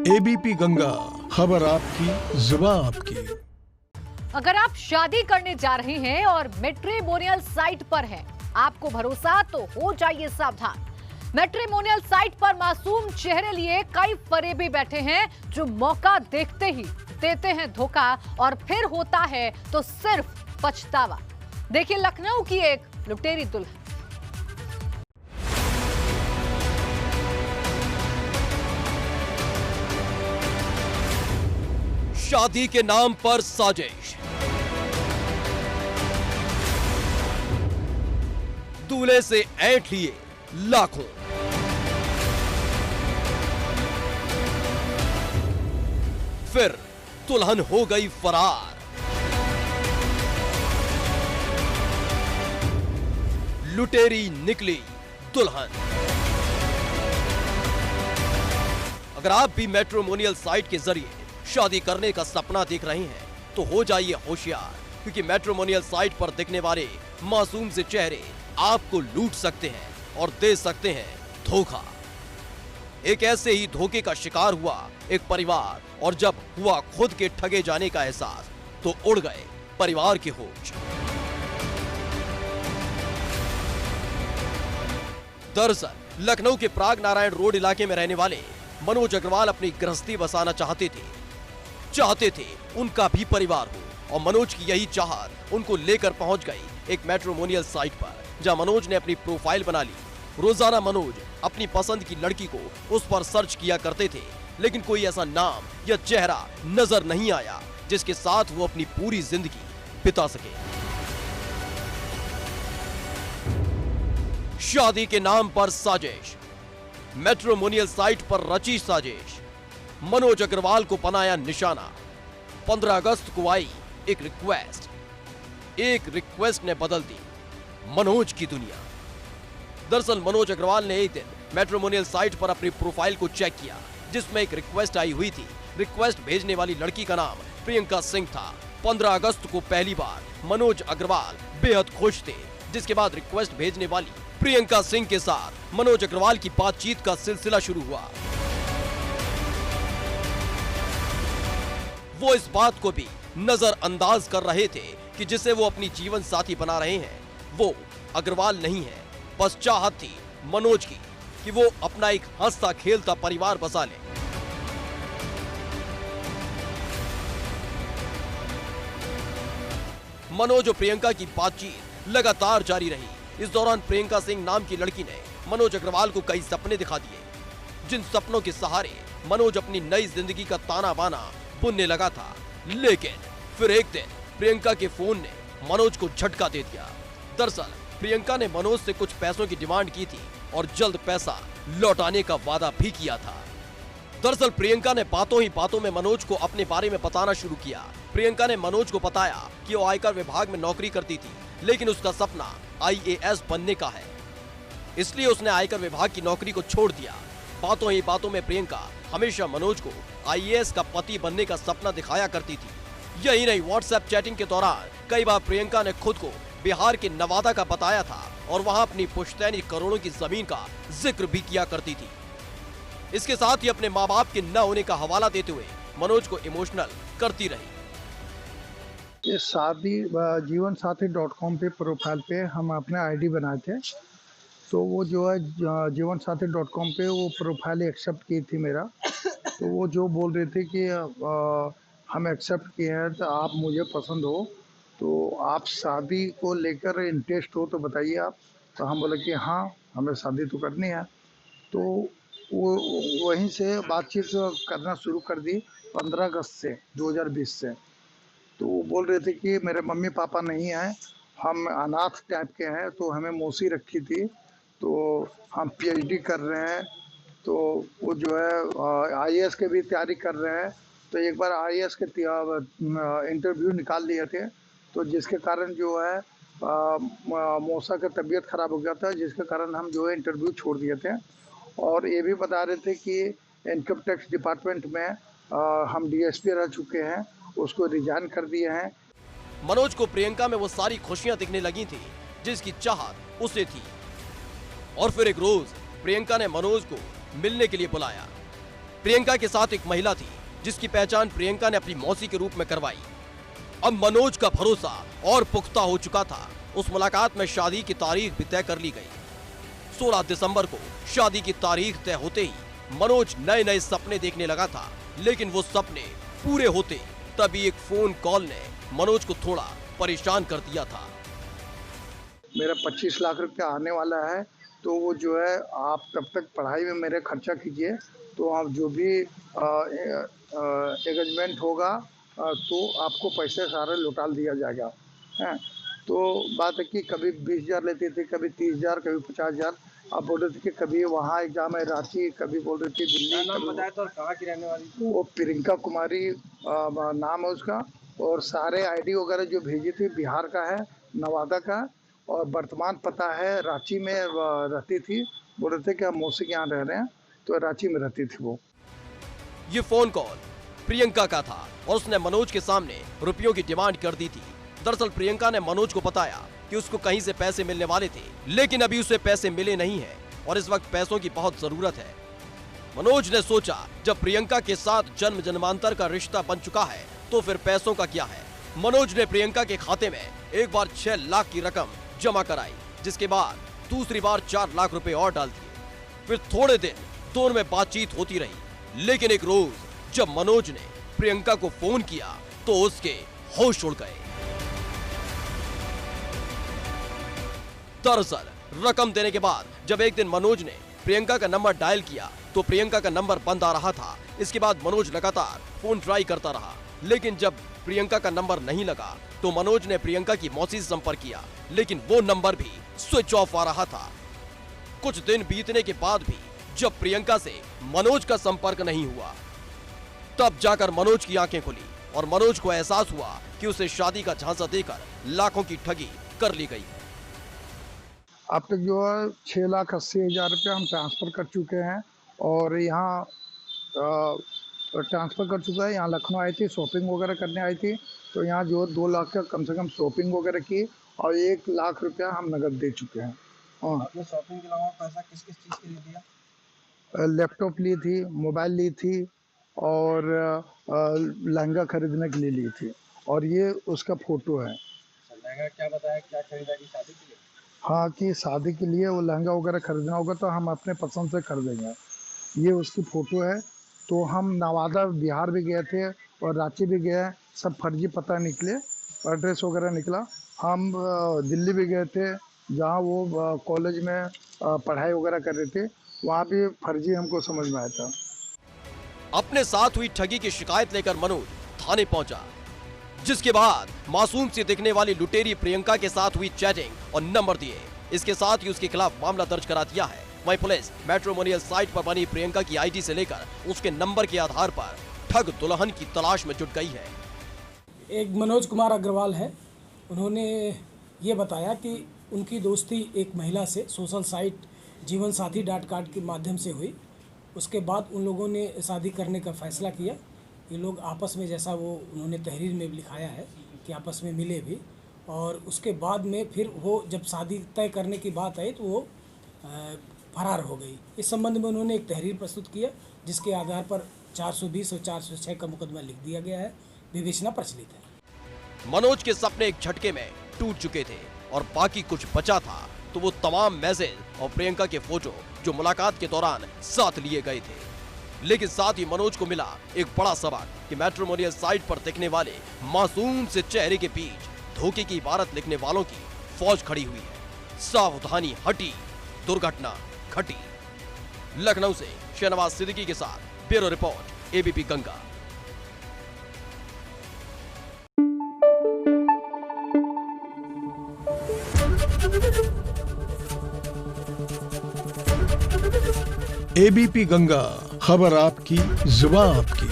ABP Ganga, खबर आपकी, जुबान आपकी। अगर आप शादी करने जा रहे हैं और मैट्रिमोनियल साइट पर हैं, आपको भरोसा तो हो जाइए सावधान। मैट्रिमोनियल साइट पर मासूम चेहरे लिए कई फरेबी बैठे हैं जो मौका देखते ही देते हैं धोखा और फिर होता है तो सिर्फ पछतावा। देखिए लखनऊ की एक लुटेरी दुल्हन। शादी के नाम पर साजिश, दूल्हे से ऐंठ लिए लाखों। फिर दुल्हन हो गई फरार। लुटेरी निकली दुल्हन। अगर आप भी मैट्रिमोनियल साइट के जरिए शादी करने का सपना देख रहे हैं तो हो जाइए होशियार, क्योंकि मैट्रिमोनियल साइट पर दिखने वाले मासूम से चेहरे आपको लूट सकते हैं और दे सकते हैं धोखा। एक ऐसे ही धोखे का शिकार हुआ एक परिवार, और जब हुआ खुद के ठगे जाने का एहसास तो उड़ गए परिवार के होश। दरअसल लखनऊ के प्राग नारायण रोड इलाके में रहने वाले मनोज अग्रवाल अपनी गृहस्थी बसाना चाहते थे उनका भी परिवार हो, और मनोज की यही चाहत उनको लेकर पहुंच गई एक मैट्रिमोनियल साइट पर, जहां मनोज ने अपनी प्रोफाइल बना ली। रोजाना मनोज अपनी पसंद की लड़की को उस पर सर्च किया करते थे, लेकिन कोई ऐसा नाम या चेहरा नजर नहीं आया जिसके साथ वो अपनी पूरी जिंदगी बिता सके। शादी के नाम पर साजिश, मैट्रिमोनियल साइट पर रची साजिश, मनोज अग्रवाल को बनाया निशाना। 15 अगस्त को आई एक रिक्वेस्ट ने बदल दी मनोज की दुनिया। दरअसल मनोज अग्रवाल ने एक दिन मैट्रिमोनियल साइट पर अपनी प्रोफाइल को चेक किया, जिसमें एक रिक्वेस्ट आई हुई थी। रिक्वेस्ट भेजने वाली लड़की का नाम प्रियंका सिंह था। 15 अगस्त को पहली बार मनोज अग्रवाल बेहद खुश थे, जिसके बाद रिक्वेस्ट भेजने वाली प्रियंका सिंह के साथ मनोज अग्रवाल की बातचीत का सिलसिला शुरू हुआ। वो इस बात को भी नजरअंदाज कर रहे थे कि जिसे वो अपनी जीवन साथी बना रहे हैं वो अग्रवाल नहीं है, बस चाहत थी मनोज की कि वो अपना एक हंसता खेलता परिवार बसा ले। मनोज और प्रियंका की बातचीत लगातार जारी रही। इस दौरान प्रियंका सिंह नाम की लड़की ने मनोज अग्रवाल को कई सपने दिखा दिए, जिन सपनों के सहारे मनोज अपनी नई जिंदगी का ताना बाना बुनने लगा था। लेकिन फिर एक दिन प्रियंका के फोन ने मनोज को झटका दे दिया। दरअसल प्रियंका ने मनोज से कुछ पैसों की डिमांड की थी और जल्द पैसा लौटाने का वादा भी किया था। दरअसल प्रियंका ने बातों ही बातों में मनोज को अपने बारे में बताना शुरू किया। प्रियंका ने मनोज को बताया कि वो आयकर विभाग में नौकरी करती थी, लेकिन उसका सपना IAS बनने का है, इसलिए उसने आयकर विभाग की नौकरी को छोड़ दिया। बातों ही बातों में प्रियंका हमेशा मनोज को IAS का पति बनने का सपना दिखाया करती थी। यही नहीं, व्हाट्सएप चैटिंग के दौरान कई बार प्रियंका ने खुद को बिहार के नवादा का बताया था और वहां अपनी पुश्तैनी करोड़ों की जमीन का जिक्र भी किया करती थी। इसके साथ ही अपने माँ बाप के न होने का हवाला देते हुए मनोज को इमोशनल करती रही। ये शादी जीवन साथी .com पे प्रोफाइल पे हम अपने आईडी बनाए थे, तो वो जो है जीवन साथी .com पे वो प्रोफाइल एक्सेप्ट की थी मेरा। तो वो जो बोल रहे थे कि हम एक्सेप्ट किए हैं तो आप मुझे पसंद हो, तो आप शादी को लेकर इंटरेस्ट हो तो बताइए आप। तो हम बोले कि हाँ हमें शादी तो करनी है। तो वो वहीं से बातचीत करना शुरू कर दी 15 अगस्त से 2020 से। तो वो बोल रहे थे कि मेरे मम्मी पापा नहीं हैं, हम अनाथ टाइप के हैं, तो हमें मौसी रखी थी, तो हम PhD कर रहे हैं, तो वो जो है IAS के भी तैयारी कर रहे हैं। तो एक बार IAS के इंटरव्यू निकाल लिए थे, तो जिसके कारण जो है मौसा का तबीयत खराब हो गया था, जिसके कारण हम जो है इंटरव्यू छोड़ दिए थे। और ये भी बता रहे थे कि इनकम टैक्स डिपार्टमेंट में हम DSP रह चुके हैं, उसको रिजाइन कर दिए हैं। मनोज को प्रियंका में वो सारी खुशियां दिखने लगी थी जिसकी चाहत उसे थी। और फिर एक रोज प्रियंका ने मनोज को मिलने के लिए बुलाया। प्रियंका के साथ एक महिला थी जिसकी पहचान प्रियंका ने अपनी मौसी के रूप में करवाई। अब मनोज का भरोसा और पुख्ता हो चुका था। उस मुलाकात में शादी की तारीख भी तय कर ली गई। 16 दिसंबर को शादी की तारीख तय होते ही मनोज नए नए सपने देखने लगा था, लेकिन वो सपने पूरे होते तभी एक फोन कॉल ने मनोज को थोड़ा परेशान कर दिया था। मेरा 25 लाख रुपया आने वाला है, तो वो जो है आप तब तक पढ़ाई में मेरे खर्चा कीजिए, तो आप जो भी एंगेजमेंट होगा तो आपको पैसे सारे लौटा दिया जाएगा। हैं, तो बात है कि कभी 20,000 लेते थे, कभी 30,000, कभी 50,000। आप बोल रहे थे कि कभी वहाँ एग्जाम है रांची, कभी बोल रहे थे दिल्ली। नाम बताया तो, कहाँ की रहने वाली? वो प्रियंका कुमारी नाम है उसका, और सारे आईडी वगैरह जो भेजी थी बिहार का है, नवादा का, और वर्तमान पता है रांची में रहती थी। बोल रहे थे कि हम मौसी के यहाँ रह रहे हैं, तो रांची में रहती थी वो। ये फोन कॉल प्रियंका का था और उसने मनोज के सामने रुपयों की डिमांड कर दी थी। दरअसल प्रियंका ने मनोज को बताया कि उसको कहीं से पैसे मिलने वाले थे, लेकिन अभी उसे पैसे मिले नहीं हैं और इस वक्त पैसों की बहुत जरूरत है। मनोज ने सोचा जब प्रियंका के साथ जन्म जन्मांतर का रिश्ता बन चुका है तो फिर पैसों का क्या है। मनोज ने प्रियंका के खाते में एक बार 6 लाख की रकम जमा कराई, जिसके बाद दूसरी बार 4 लाख रुपए और डाल दिए। फिर थोड़े दिन दोनों में बातचीत होती रही, लेकिन एक रोज जब मनोज ने प्रियंका को फोन किया तो उसके होश उड़ गए। दरअसल रकम देने के बाद जब एक दिन मनोज ने प्रियंका का नंबर डायल किया तो प्रियंका का नंबर बंद आ रहा था। इसके बाद मनोज लगातार फोन ट्राई करता रहा, लेकिन जब प्रियंका का नंबर नहीं लगा तो मनोज ने प्रियंका की मौसी से संपर्क किया, लेकिन वो नंबर भी स्विच ऑफ आ रहा था। कुछ दिन बीतने के बाद भी जब प्रियंका से मनोज का संपर्क नहीं हुआ, तब जाकर मनोज की आंखें खुली और मनोज को एहसास हुआ कि उसे शादी का झांसा देकर लाखों की ठगी कर ली गई। अब तक जो है 6,80,000 रुपया हम ट्रांसफ़र कर चुके हैं, और यहाँ ट्रांसफ़र कर चुका है। यहाँ लखनऊ आई थी, शॉपिंग वगैरह करने आई थी, तो यहाँ जो 2 लाख का कम से कम शॉपिंग वगैरह की, और 1 लाख रुपया हम नगद दे चुके हैं। आपने शॉपिंग के अलावा पैसा किस किस चीज़ के लिए दिया? लैपटॉप ली थी, मोबाइल ली थी, और लहंगा खरीदने के लिए ली थी, और ये उसका फ़ोटो है। लहंगा क्या बताया, क्या खरीदा की शादी के लिए? हाँ, कि शादी के लिए वो लहंगा वगैरह खरीदना होगा तो हम अपने पसंद से खरीदेंगे। ये उसकी फ़ोटो है। तो हम नवादा बिहार भी गए थे और रांची भी गए, सब फर्जी पता निकले, एड्रेस वगैरह निकला। हम दिल्ली भी गए थे, जहाँ वो कॉलेज में पढ़ाई वगैरह कर रहे थे, वहाँ भी फर्जी हमको समझ में आया था। अपने साथ हुई ठगी की शिकायत लेकर मनोज थाने पहुंचा, जिसके बाद मासूम सी दिखने वाली लुटेरी प्रियंका के साथ हुई चैटिंग और नंबर दिए। इसके साथ ही उसके खिलाफ मामला दर्ज करा दिया है। वहीं पुलिस मैट्रिमोनियल साइट पर बनी प्रियंका की आईडी से लेकर उसके नंबर के आधार पर ठग दुल्हन की तलाश में जुट गई है। एक मनोज कुमार अग्रवाल है, उन्होंने ये बताया कि उनकी दोस्ती एक महिला से सोशल साइट जीवनसाथी.com के माध्यम से हुई। उसके बाद उन लोगों ने शादी करने का फैसला किया। ये लोग आपस में, जैसा वो उन्होंने तहरीर में भी लिखाया है कि आपस में मिले भी, और उसके बाद में फिर वो जब शादी तय करने की बात आई तो वो फरार हो गई। इस संबंध में उन्होंने एक तहरीर प्रस्तुत किया, जिसके आधार पर 420 और 406 का मुकदमा लिख दिया गया है। विवेचना प्रचलित है। मनोज के सपने एक झटके में टूट चुके थे और बाकी कुछ बचा था तो वो तमाम मैसेज और प्रियंका के फोटो जो मुलाकात के दौरान साथ लिए गए थे। लेकिन साथ ही मनोज को मिला एक बड़ा सबक कि मैट्रिमोनियल साइट पर दिखने वाले मासूम से चेहरे के बीच धोखे की इबारत लिखने वालों की फौज खड़ी हुई है। सावधानी हटी, दुर्घटना घटी। लखनऊ से शहनवाज सिद्दीकी के साथ bureau report, ABP Ganga. ABP Ganga, खबर आपकी, जुबान आपकी।